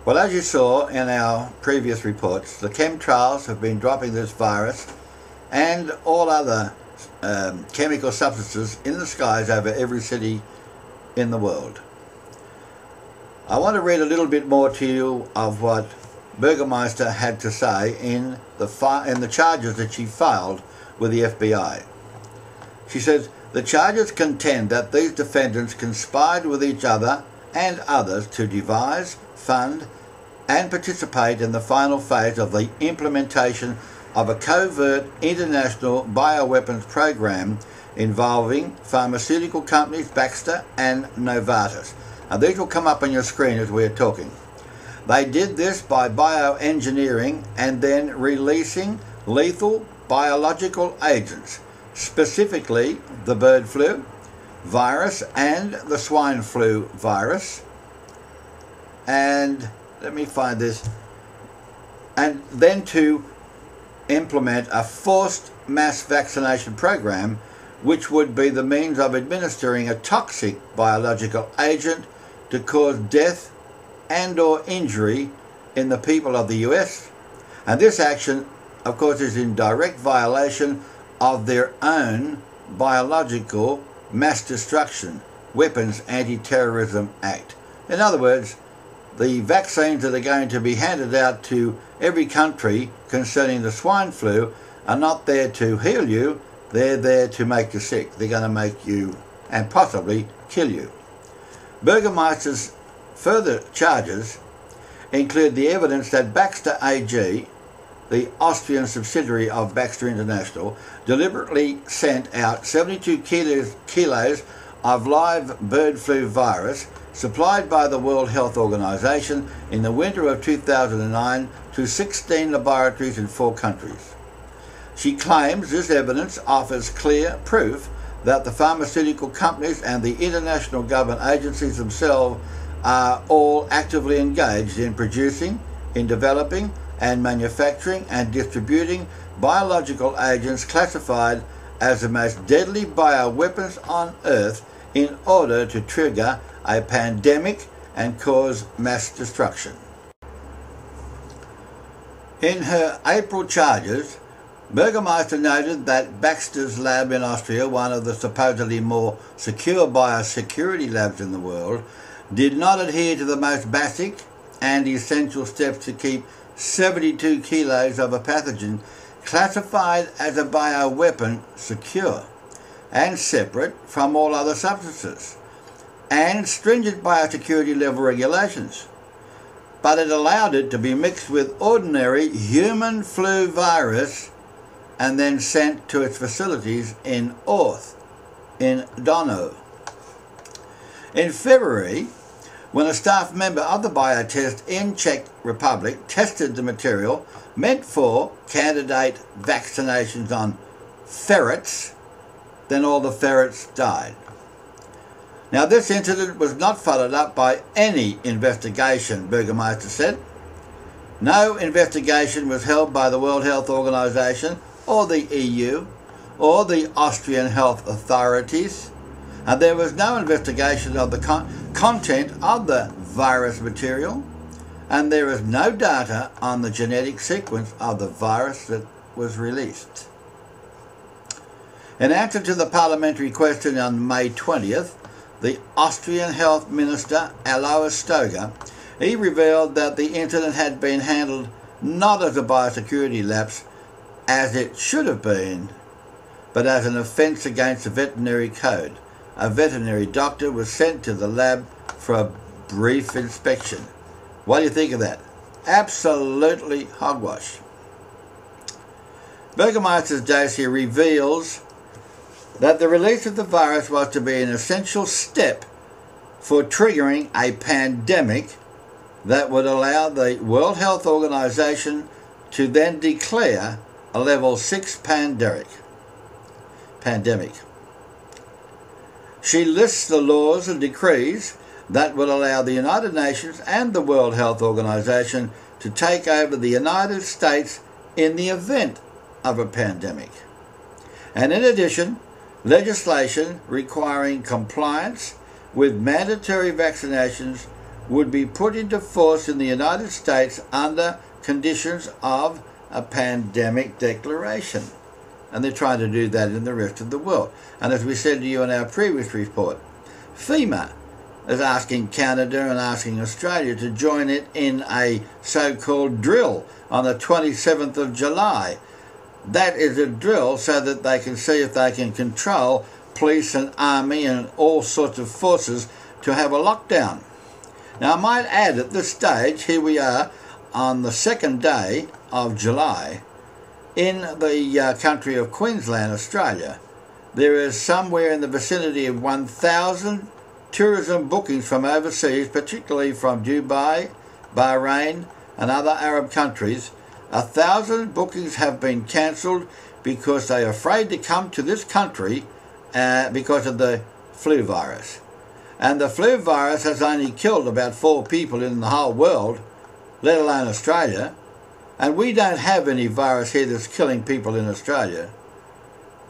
Well, as you saw in our previous reports, the chemtrails have been dropping this virus and all other chemical substances in the skies over every city in the world. I want to read a little bit more to you of what Burgermeister had to say in the charges that she filed with the FBI. She says, the charges contend that these defendants conspired with each other and others to devise, fund and participate in the final phase of the implementation of a covert international bioweapons program involving pharmaceutical companies Baxter and Novartis. Now these will come up on your screen as we're talking. They did this by bioengineering and then releasing lethal biological agents, specifically the bird flu virus and the swine flu virus. And let me find this. And then to implement a forced mass vaccination program, which would be the means of administering a toxic biological agent to cause death and or injury in the people of the US. And this action, of course, is in direct violation of their own biological mass destruction weapons anti-terrorism act. In other words, the vaccines that are going to be handed out to every country concerning the swine flu are not there to heal you, they're there to make you sick. They're going to make you and possibly kill you. Burgermeister's further charges include the evidence that Baxter AG, the Austrian subsidiary of Baxter International, deliberately sent out 72 kilos of live bird flu virus supplied by the World Health Organization in the winter of 2009 to 16 laboratories in 4 countries. She claims this evidence offers clear proof that the pharmaceutical companies and the international government agencies themselves are all actively engaged in producing, in developing and manufacturing and distributing biological agents classified as the most deadly bioweapons on Earth in order to trigger a pandemic and cause mass destruction. In her April charges, Burgermeister noted that Baxter's lab in Austria, one of the supposedly more secure biosecurity labs in the world, did not adhere to the most basic and essential steps to keep 72 kilos of a pathogen classified as a bioweapon secure and separate from all other substances, and stringent biosecurity level regulations. But it allowed it to be mixed with ordinary human flu virus and then sent to its facilities in Orth, in Donau. In February, when a staff member of the biotest in Czech Republic tested the material meant for candidate vaccinations on ferrets, then all the ferrets died. Now this incident was not followed up by any investigation, Burgermeister said. No investigation was held by the World Health Organization or the EU or the Austrian health authorities, and there was no investigation of the content of the virus material, and there is no data on the genetic sequence of the virus that was released. In answer to the parliamentary question on May 20th, the Austrian Health Minister, Alois Stoger, he revealed that the incident had been handled not as a biosecurity lapse, as it should have been, but as an offence against the veterinary code. A veterinary doctor was sent to the lab for a brief inspection. What do you think of that? Absolutely hogwash. Burgermeister's dossier reveals that the release of the virus was to be an essential step for triggering a pandemic that would allow the World Health Organization to then declare a level 6 pandemic. She lists the laws and decrees that would allow the United Nations and the World Health Organization to take over the United States in the event of a pandemic. And in addition, legislation requiring compliance with mandatory vaccinations would be put into force in the United States under conditions of a pandemic declaration. And they're trying to do that in the rest of the world. And as we said to you in our previous report, FEMA is asking Canada and asking Australia to join it in a so-called drill on the 27th of July. That is a drill so that they can see if they can control police and army and all sorts of forces to have a lockdown. Now I might add at this stage, here we are on the second day of July in the country of Queensland, Australia. There is somewhere in the vicinity of 1,000 tourism bookings from overseas, particularly from Dubai, Bahrain and other Arab countries. 1,000 bookings have been cancelled because they are afraid to come to this country because of the flu virus. And the flu virus has only killed about 4 people in the whole world, let alone Australia. And we don't have any virus here that's killing people in Australia.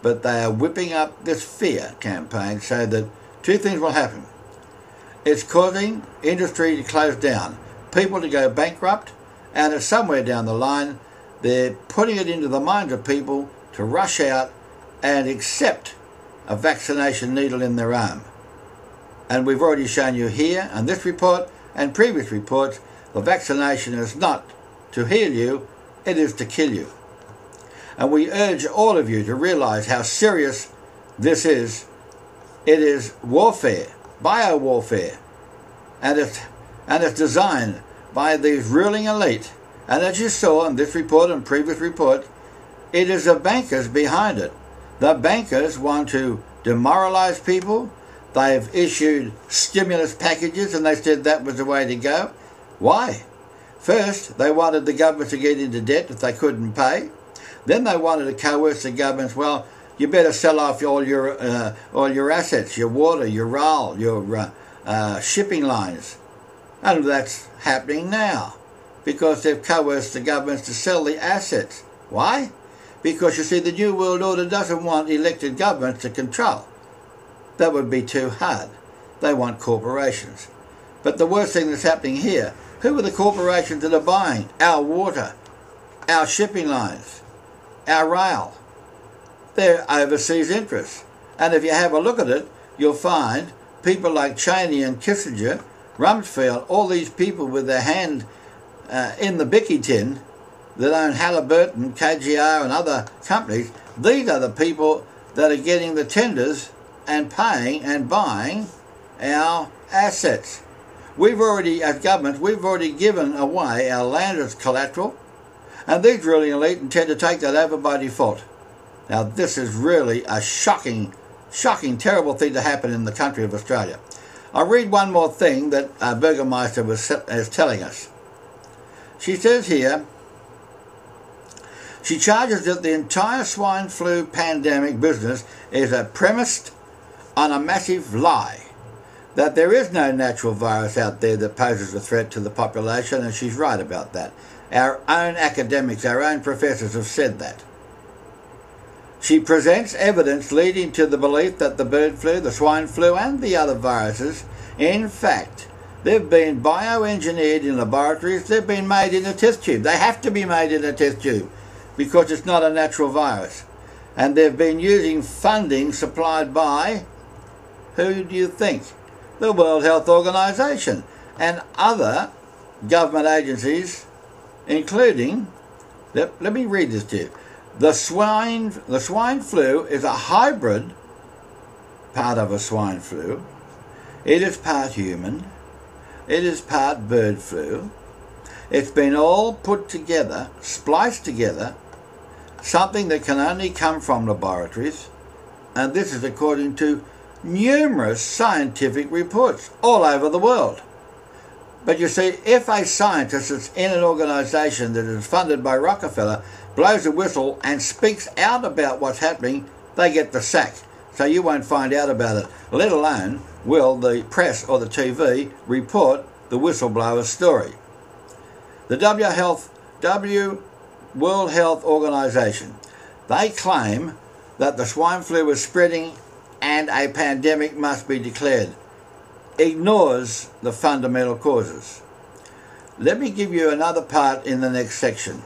But they are whipping up this fear campaign so that 2 things will happen. It's causing industry to close down, people to go bankrupt, and it's somewhere down the line they're putting it into the minds of people to rush out and accept a vaccination needle in their arm. And we've already shown you here in this report and previous reports, the vaccination is not to heal you, it is to kill you. And we urge all of you to realise how serious this is. It is warfare, bio-warfare, and it's designed by these ruling elite. And as you saw in this report and previous reports, it is the bankers behind it. The bankers want to demoralise people. They've issued stimulus packages and they said that was the way to go. Why? First, they wanted the government to get into debt if they couldn't pay. Then they wanted to coerce the governments, well, you better sell off all your assets, your water, your rail, your shipping lines. And that's happening now because they've coerced the governments to sell the assets. Why? Because you see, the New World Order doesn't want elected governments to control. That would be too hard. They want corporations. But the worst thing that's happening here, who are the corporations that are buying our water, our shipping lines, our rail? They're overseas interests. And if you have a look at it, you'll find people like Cheney and Kissinger, Rumsfeld, all these people with their hand in the Bicky tin that own Halliburton, KGR and other companies. These are the people that are getting the tenders and paying and buying our assets. We've already, as governments, we've already given away our land as collateral, and these ruling elite intend to take that over by default. Now this is really a shocking, terrible thing to happen in the country of Australia. I'll read one more thing that Burgermeister is telling us. She says here, she charges that the entire swine flu pandemic business is premised on a massive lie, that there is no natural virus out there that poses a threat to the population, and she's right about that. Our own academics, our own professors have said that. She presents evidence leading to the belief that the bird flu, the swine flu and the other viruses, in fact, they've been bioengineered in laboratories, they've been made in a test tube. They have to be made in a test tube because it's not a natural virus. And they've been using funding supplied by, who do you think? The World Health Organization and other government agencies, including, let me read this to you. The swine flu is a hybrid part of a swine flu. It is part human. It is part bird flu. It's been all put together, spliced together, something that can only come from laboratories, and this is according to numerous scientific reports all over the world. But you see, if a scientist that's in an organisation that is funded by Rockefeller blows a whistle and speaks out about what's happening, they get the sack. So you won't find out about it, let alone will the press or the TV report the whistleblower's story. The World Health Organization, they claim that the swine flu is spreading and a pandemic must be declared. ignores the fundamental causes. Let me give you another part in the next section.